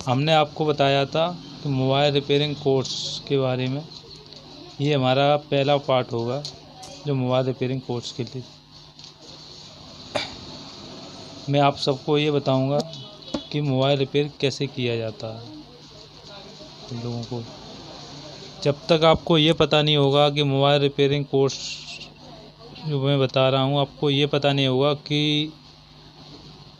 हमने आपको बताया था कि मोबाइल रिपेयरिंग कोर्स के बारे में। ये हमारा पहला पार्ट होगा जो मोबाइल रिपेयरिंग कोर्स के लिए। मैं आप सबको ये बताऊंगा कि मोबाइल रिपेयर कैसे किया जाता है। हम लोगों को जब तक आपको ये पता नहीं होगा कि मोबाइल रिपेयरिंग कोर्स जो मैं बता रहा हूँ, आपको ये पता नहीं होगा कि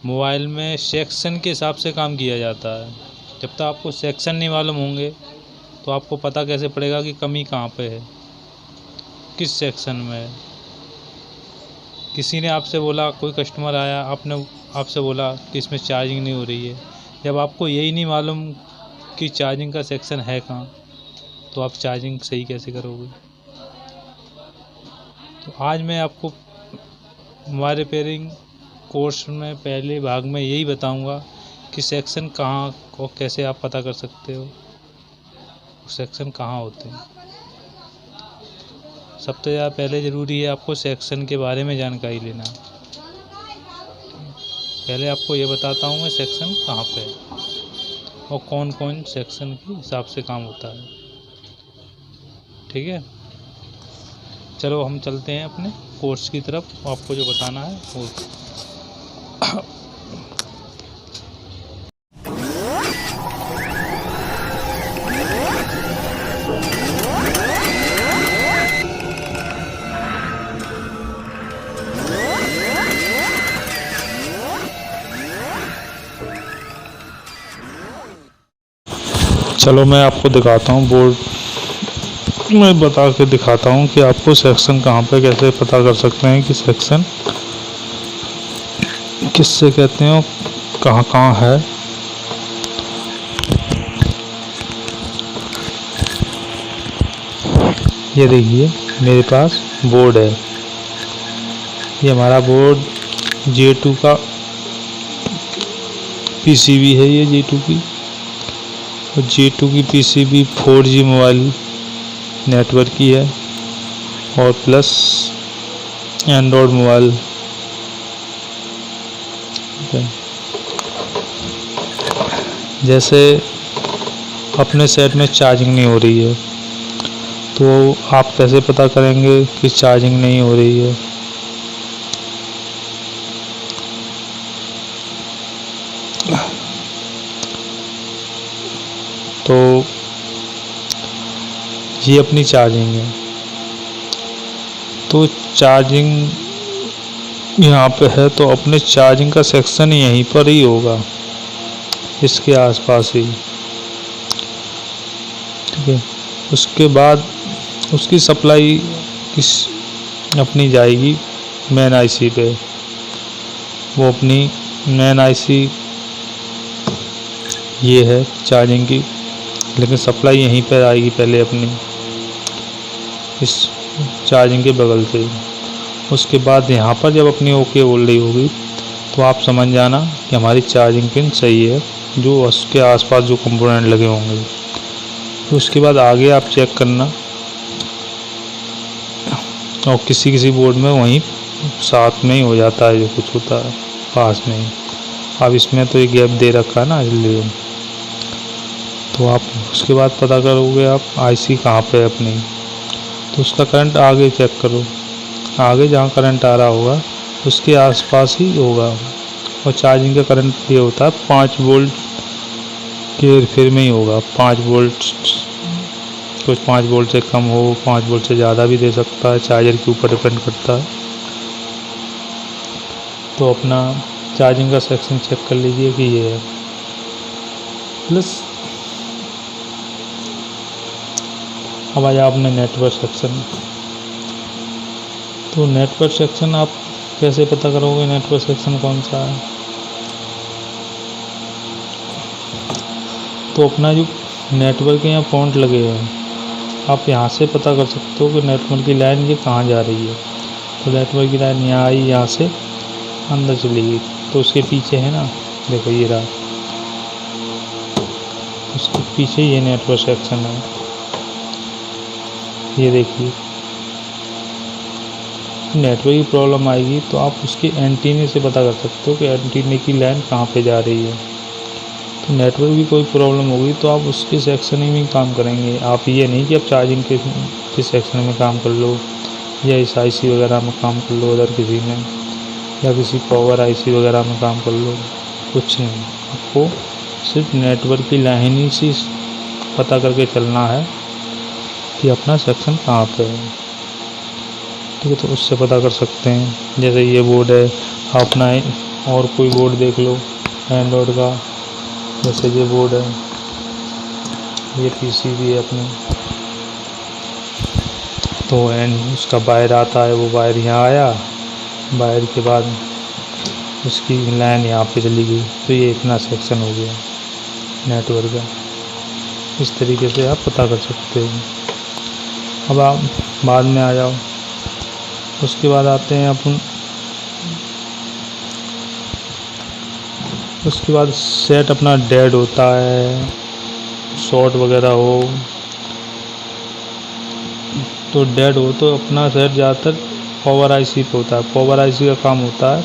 मोबाइल में सेक्शन के हिसाब से काम किया जाता है। जब तक आपको सेक्शन नहीं मालूम होंगे तो आपको पता कैसे पड़ेगा कि कमी कहाँ पे है, किस सेक्शन में है। किसी ने आपसे बोला, कोई कस्टमर आया, आपने आपसे बोला कि इसमें चार्जिंग नहीं हो रही है। जब आपको यही नहीं मालूम कि चार्जिंग का सेक्शन है कहाँ, तो आप चार्जिंग सही कैसे करोगे। तो आज मैं आपको मोबाइल रिपेयरिंग कोर्स में पहले भाग में यही बताऊंगा कि सेक्शन कहाँ और कैसे आप पता कर सकते हो, सेक्शन कहाँ होते हैं। सबसे ज़्यादा पहले ज़रूरी है आपको सेक्शन के बारे में जानकारी लेना। पहले आपको ये बताता हूँ मैं सेक्शन कहाँ पे है और कौन कौन सेक्शन के हिसाब से काम होता है। ठीक है, चलो हम चलते हैं अपने कोर्स की तरफ। आपको जो बताना है वो चलो मैं आपको दिखाता हूँ, बोर्ड में बता के दिखाता हूँ कि आपको सेक्शन कहाँ पे कैसे पता कर सकते हैं कि सेक्शन किससे कहते हैं, कहाँ कहाँ है। ये देखिए मेरे पास बोर्ड है, ये हमारा बोर्ड J2 का PCB है। ये J2 की J2 की PCB 4G मोबाइल नेटवर्क की है और प्लस एंड्रॉयड मोबाइल। जैसे अपने सेट में चार्जिंग नहीं हो रही है तो आप कैसे पता करेंगे कि चार्जिंग नहीं हो रही है। तो ये अपनी चार्जिंग है, तो चार्जिंग यहाँ पे है तो अपने चार्जिंग का सेक्शन यहीं पर ही होगा, इसके आसपास ही। ठीक है, उसके बाद उसकी सप्लाई किस अपनी जाएगी मेन आईसी पे। वो अपनी मेन आईसी ये है चार्जिंग की, लेकिन सप्लाई यहीं पर आएगी पहले अपनी इस चार्जिंग के बगल से। उसके बाद यहाँ पर जब अपनी ओके बोल रही होगी तो आप समझ जाना कि हमारी चार्जिंग पिन सही है, जो उसके आसपास जो कंपोनेंट लगे होंगे। तो उसके बाद आगे आप चेक करना, और किसी किसी बोर्ड में वहीं साथ में ही हो जाता है, जो कुछ होता है पास में ही। अब इसमें तो ये गैप दे रखा है ना, इसलिए। तो आप उसके बाद पता करोगे आप आईसी कहाँ पे है अपनी, तो उसका करंट आगे चेक करो। आगे जहाँ करंट आ रहा होगा उसके आसपास ही होगा। और चार्जिंग का करंट ये होता है 5 वोल्ट के फिर में ही होगा। 5 वोल्ट, कुछ 5 वोल्ट से कम हो, 5 वोल्ट से ज़्यादा भी दे सकता है, चार्जर के ऊपर डिपेंड करता है। तो अपना चार्जिंग का सेक्शन चेक कर लीजिए कि ये है। प्लस अब आया आपने नेटवर्क सेक्शन। तो नेटवर्क सेक्शन आप कैसे पता करोगे नेटवर्क सेक्शन कौन सा है। तो अपना जो नेटवर्क के यहाँ पॉइंट लगे हैं, आप यहाँ से पता कर सकते हो कि नेटवर्क की लाइन ये कहाँ जा रही है। तो नेटवर्क की लाइन यहाँ आई, यहाँ से अंदर चली गई, तो उसके पीछे है ना, देखो ये रहा, उसके पीछे ये नेटवर्क सेक्शन है। ये देखिए नेटवर्क की प्रॉब्लम आएगी तो आप उसके एंटीने से पता कर सकते हो कि एंटीने की लाइन कहाँ पे जा रही है। तो नेटवर्क भी कोई प्रॉब्लम होगी तो आप उसके सेक्शन में ही काम करेंगे। आप ये नहीं कि आप चार्जिंग के सेक्शन में काम कर लो या इस आईसी वगैरह में काम कर लो उधर किसी में, या किसी पावर आईसी वगैरह में काम कर लो, कुछ नहीं। आपको सिर्फ नेटवर्क की लाइन ही सी पता करके चलना है कि अपना सेक्शन कहाँ पे है, ठीक है। तो उससे पता कर सकते हैं। जैसे ये बोर्ड है, अपना और कोई बोर्ड देख लो एंड्रॉयड का, जैसे ये बोर्ड है, ये पीसी भी है अपनी, तो एंड उसका वायर आता है, वो वायर यहाँ आया, वायर के बाद उसकी लाइन यहाँ पे चली गई, तो ये इतना सेक्शन हो गया नेटवर्क का। इस तरीके से आप पता कर सकते हो। अब आप बाद में आ जाओ, उसके बाद आते हैं अपन, उसके बाद सेट अपना डेड होता है, शॉर्ट वगैरह हो तो डेड हो तो अपना सेट ज़्यादातर पावर आईसी पे होता है। पावर आईसी का काम होता है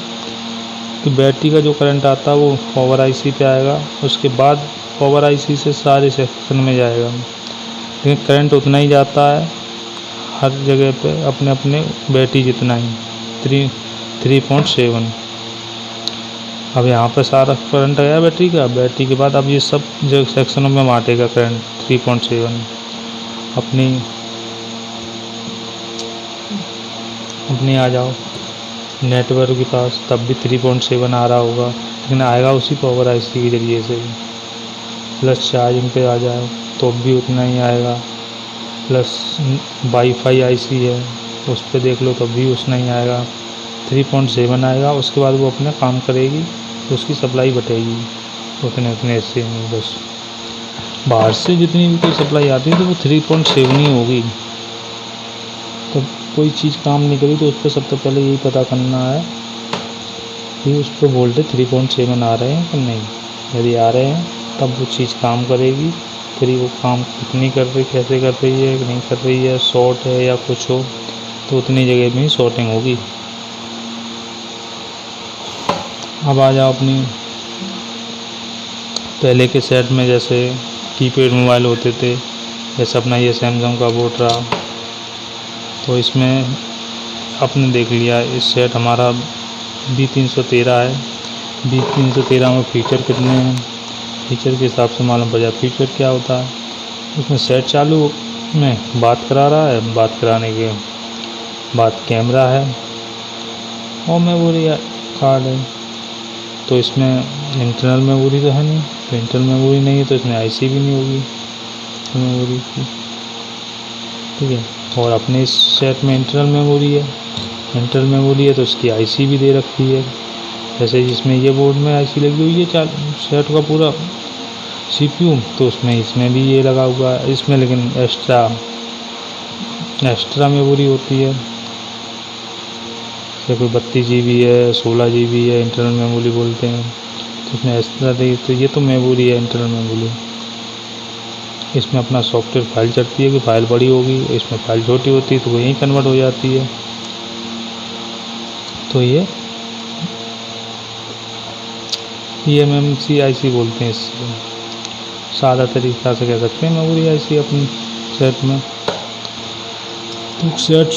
कि बैटरी का जो करंट आता है वो पावर आईसी पे आएगा, उसके बाद पावर आईसी से सारे सेक्शन में जाएगा, लेकिन करंट उतना ही जाता है हर जगह पे, अपने अपने बैटरी जितना ही 3.7। अब यहाँ पे सारा करंट गया बैटरी का, बैटरी के बाद अब ये सब जो सेक्शनों में बांटेगा करंट 3.7। अपनी आ जाओ नेटवर्क के पास, तब भी 3.7 आ रहा होगा, लेकिन आएगा उसी पावर आईसी के ज़रिए से। प्लस चार्जिंग पे आ जाए तो भी उतना ही आएगा, प्लस वाईफाई आईसी है उस पर देख लो तब भी उतना ही आएगा, 3.7 आएगा। उसके बाद वो अपना काम करेगी तो उसकी सप्लाई बटेगी उतने हिस्से में। बस बाहर से जितनी भी कोई सप्लाई आती है तो वो 3.7 ही होगी। तो कोई चीज़ काम नहीं करी तो उस पर सबसे पहले यही पता करना है कि उस पर वोल्टेज 3.7 आ रहे हैं कि नहीं। यदि आ रहे हैं तब वो चीज़ काम करेगी, फिर वो काम कितनी कर रही, कैसे कर रही है, नहीं कर रही है, शॉर्ट है या कुछ हो, तो उतनी जगह में ही शॉर्टिंग होगी। अब आ जाओ अपनी पहले के सेट में, जैसे कीपैड मोबाइल होते थे, जैसे अपना ये सैमसंग का बोर्ड रहा, तो इसमें आपने देख लिया इस सेट हमारा B313 है। B313 में फीचर कितने हैं, फीचर के हिसाब से मालूम पड़ जाए फीचर क्या होता है। उसमें सेट चालू में बात करा रहा है, बात कराने के बाद कैमरा है और मेमोरी कार्ड है। तो इसमें इंटरनल मेमोरी तो है नहीं, तो इंटरनल मेमोरी नहीं है तो इसमें आईसी भी नहीं होगी मेमोरी की, ठीक है। और अपने इस सेट में इंटरनल मेमोरी है तो उसकी आईसी भी दे रखी है। जैसे जिसमें ये बोर्ड में आईसी लगी हुई है सेट का पूरा सीपीयू, तो इसमें भी ये लगा हुआ है इसमें, लेकिन एक्स्ट्रा मेमोरी होती है। जैसे कोई 32 GB है, 16 GB है, इंटरनल मेमोरी बोलते हैं, तो इसमें एक्स्ट्रा दी। तो ये तो मेमोरी है इंटरनल मेमोरी। इसमें अपना सॉफ्टवेयर फाइल चढ़ती है कि फाइल बड़ी होगी, इसमें फाइल छोटी होती है तो वो यहीं कन्वर्ट हो जाती है। तो ये eMMC आईसी बोलते हैं, इससे सादा तरीक़ा से कह सकते हैं मेमोरी आईसी अपनी सेट में। तो सेट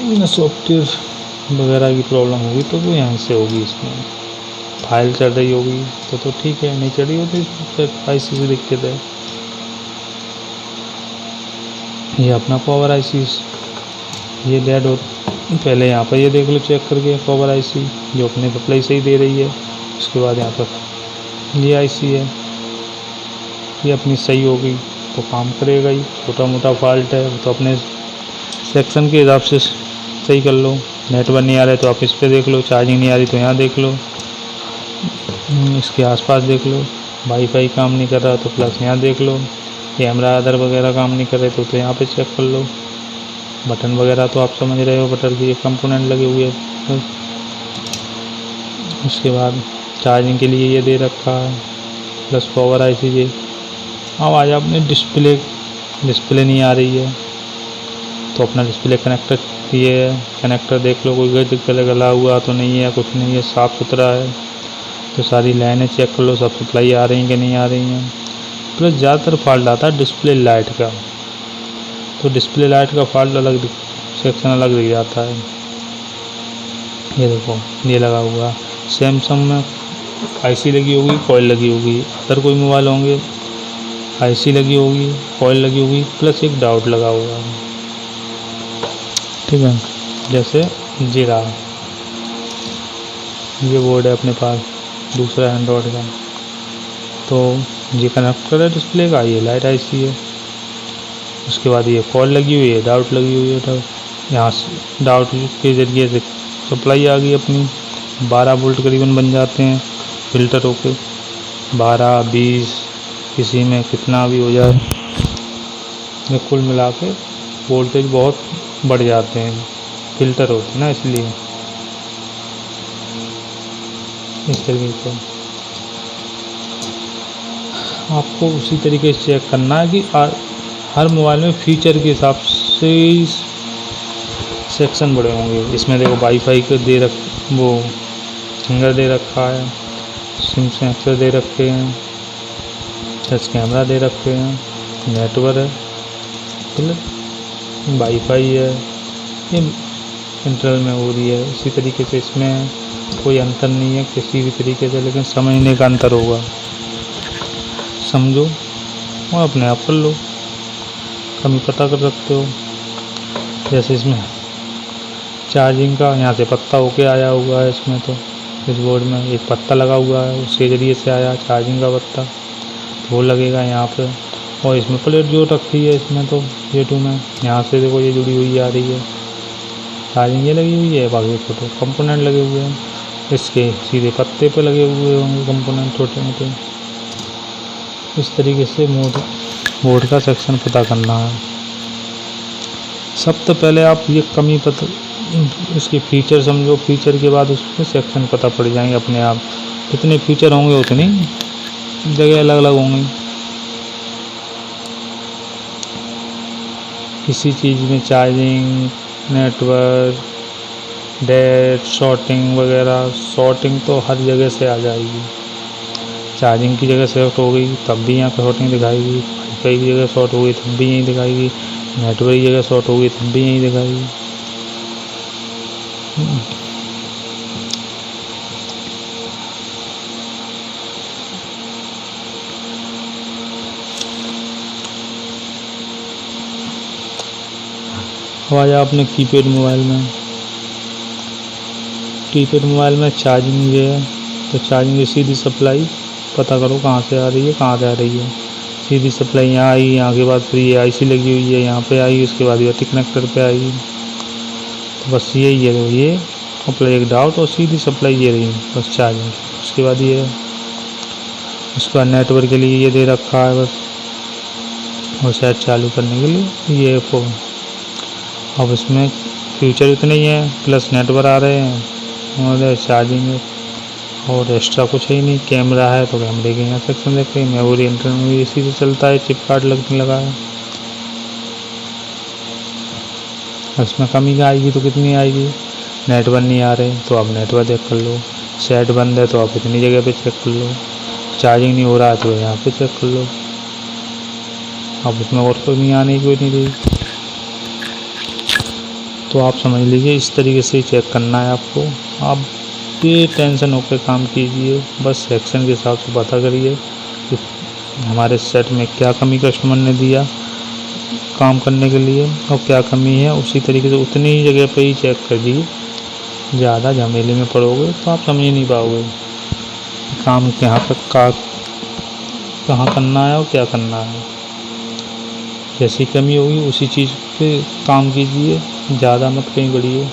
में सॉफ्टवेयर वगैरह की प्रॉब्लम होगी तो वो यहाँ से होगी, इसमें फाइल चढ़ रही होगी तो ठीक है, नहीं चढ़ी होती तो आईसी से दिक्कत है। ये अपना पावर आईसी, ये डेड हो, पहले यहाँ पर ये देख लो चेक करके पावर आईसी जो अपने सप्लाई सही दे रही है। उसके बाद यहाँ पर ये आईसी है, ये अपनी सही होगी तो काम करेगा ही। छोटा मोटा फॉल्ट है तो अपने सेक्शन के हिसाब से सही कर लो। नेटवर्क नहीं आ रहा है तो आप इस पर देख लो, चार्जिंग नहीं आ रही तो यहाँ देख लो, इसके आसपास देख लो, वाईफाई काम नहीं कर रहा तो प्लस यहाँ देख लो, कैमरा अदर वगैरह काम नहीं कर रहे तो यहाँ पे चेक कर लो। बटन वगैरह तो आप समझ रहे हो, बटन की एक कंपोनेंट लगे हुए हैं। उसके बाद चार्जिंग के लिए ये दे रखा है, प्लस पावर आईसी ये। अब आज आपने डिस्प्ले नहीं आ रही है तो अपना डिस्प्ले कनेक्टर ये है, कनेक्टर देख लो कोई गला हुआ तो नहीं है, कुछ नहीं है, साफ़ सुथरा है। तो सारी लाइनें चेक कर लो, सब सप्लाई आ रही हैं कि नहीं आ रही हैं। प्लस ज़्यादातर फॉल्ट आता है डिस्प्ले लाइट का, तो डिस्प्ले लाइट का फॉल्ट अलग सेक्शन अलग दिख जाता है। ये देखो ये लगा हुआ सैमसंग में आईसी लगी होगी, कॉइल लगी होगी। अगर कोई मोबाइल होंगे आईसी लगी होगी, कॉइल लगी होगी, प्लस एक डाउट लगा हुआ है। ठीक है, जैसे जीरा ये बोर्ड है अपने पास दूसरा एंड्रॉयड का, तो ये कनेक्टर है डिस्प्ले का, ये लाइट आईसी है। उसके बाद ये कॉइल लगी हुई है, डाउट लगी हुई है। यहाँ से डाउट के ज़रिए से सप्लाई आ गई अपनी, 12 वोल्ट करीबन बन जाते हैं फिल्टर होके, 12 20 किसी में कितना भी हो जाए। ये कुल मिला के वोल्टेज बहुत बढ़ जाते हैं, फिल्टर होते हैं ना इसलिए। इस तरीके से आपको उसी तरीके से चेक करना है कि हर मोबाइल में फीचर के हिसाब से सेक्शन बड़े होंगे। इसमें देखो वाईफाई के वो फिंगर दे रखा है, सिम सेंसर दे रखे हैं, टच कैमरा दे रखे हैं, नेटवर्क है, फिर वाईफाई है, ये इंटरनल मेमोरी है। इसी तरीके से इसमें कोई अंतर नहीं है किसी भी तरीके से, लेकिन समझने का अंतर होगा। समझो और अपने आप कर लो, कमी पता कर सकते हो। जैसे इसमें चार्जिंग का यहाँ से पत्ता होके आया हुआ है, इसमें तो इस बोर्ड में एक पत्ता लगा हुआ है, उसके ज़रिए से आया चार्जिंग का पत्ता, तो वो लगेगा यहाँ पे। और इसमें प्लेट जो रखी है इसमें तो J2 में, यहाँ से देखो ये जुड़ी हुई आ रही है, चार्जिंग ये लगी हुई है, बाकी छोटे कंपोनेंट लगे हुए हैं, इसके सीधे पत्ते पे लगे हुए होंगे कंपोनेंट छोटे मोटे। इस तरीके से बोर्ड का सेक्शन पता करना है। सबसे पहले आप ये कमी पता इसके फीचर समझो, फीचर के बाद उसमें सेक्शन पता पड़ जाएंगे अपने आप। जितने फीचर होंगे उतनी जगह अलग अलग होंगी। किसी चीज़ में चार्जिंग, नेटवर्क, डेट, शॉर्टिंग वगैरह, शॉर्टिंग तो हर जगह से आ जाएगी। चार्जिंग की जगह शॉर्ट हो गई तब भी यहाँ पर शॉर्टिंग दिखाएगी, वाईफाई की जगह शॉर्ट हो गई तब भी यहीं दिखाएगी, नेटवर्क की जगह शॉर्ट हो गई तब भी यहीं दिखाएगी। अब आया आपने कीपैड मोबाइल में चार्जिंग ये है, तो चार्जिंग की सीधी सप्लाई पता करो कहाँ से आ रही है, कहाँ से आ रही है। सीधी सप्लाई यहाँ आई, यहाँ के बाद फिर ये आईसी लगी हुई है यहाँ पे आई, उसके बाद ये कनेक्टर पे आई, तो बस यही है। तो ये सप्लाई एक डाउट और सीधी सप्लाई ये रही बस चार्जिंग। उसके बाद ये उसके बाद नेटवर्क के लिए ये दे रखा है बस, और शायद चालू करने के लिए ये फ़ोन। अब इसमें फ्यूचर इतने ही है, प्लस नेटवर्क आ रहे हैं और चार्जिंग है, और एक्स्ट्रा कुछ है ही नहीं। कैमरा है तो कैमरे के यहाँ सेक्शन देखे, मेमोरी इंटरनल मेमोरी इसी से चलता है, चिप कार्ड लगने लगा है। इसमें कमी आएगी तो कितनी आएगी, नेटवर्क नहीं आ रहे तो आप नेटवर्क चेक कर लो, सेट बंद है तो आप इतनी जगह पे चेक कर लो, चार्जिंग नहीं हो रहा है तो यहाँ पे चेक कर लो। अब इसमें और कोई नहीं आने की कोई नहीं रही, तो आप समझ लीजिए इस तरीके से चेक करना है आपको। आप टेंशन होकर काम कीजिए, बस सेक्शन के हिसाब से पता करिए कि हमारे सेट में क्या कमी कस्टमर ने दिया काम करने के लिए और क्या कमी है, उसी तरीके से उतनी ही जगह पे ही चेक कर दीजिए। ज़्यादा झमेले में पड़ोगे तो आप समझ नहीं पाओगे काम कहाँ पर कहाँ करना है और क्या करना है। जैसी कमी होगी उसी चीज़ पे काम कीजिए, ज़्यादा मत कहीं बढ़िए।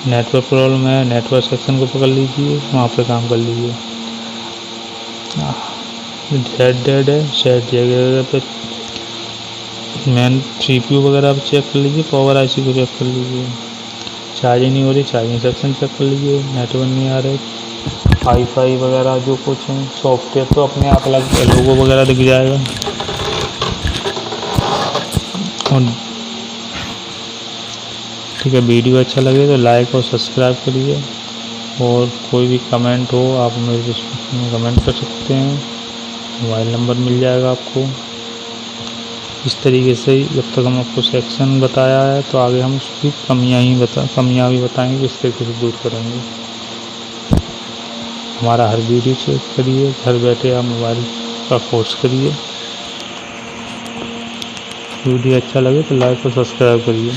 नेटवर्क प्रॉब्लम है, नेटवर्क सेक्शन को पकड़ लीजिए, वहाँ पे काम कर लीजिए। सेट डेड है, सेट जगह पे मेन CPU वगैरह चेक कर लीजिए, पावर IC को चेक कर लीजिए। चार्जिंग नहीं हो रही, चार्जिंग सेक्शन चेक कर लीजिए। नेटवर्क नहीं आ रहे, वाईफाई वगैरह जो कुछ है, सॉफ्टवेयर तो अपने आप अलग लोगो वगैरह दिख जाएगा। और ठीक है, वीडियो अच्छा लगे तो लाइक और सब्सक्राइब करिए। और कोई भी कमेंट हो आप मेरे डिस्क्रिप्शन में कमेंट कर सकते हैं, मोबाइल नंबर मिल जाएगा आपको। इस तरीके से जब तक हम आपको सेक्शन बताया है तो आगे हम उसकी कमियां भी बताएंगे किस तरीके से दूर करेंगे। हमारा हर वीडियो चेक करिए, घर बैठे आप मोबाइल का कोर्स करिए। वीडियो अच्छा लगे तो लाइक और सब्सक्राइब करिए।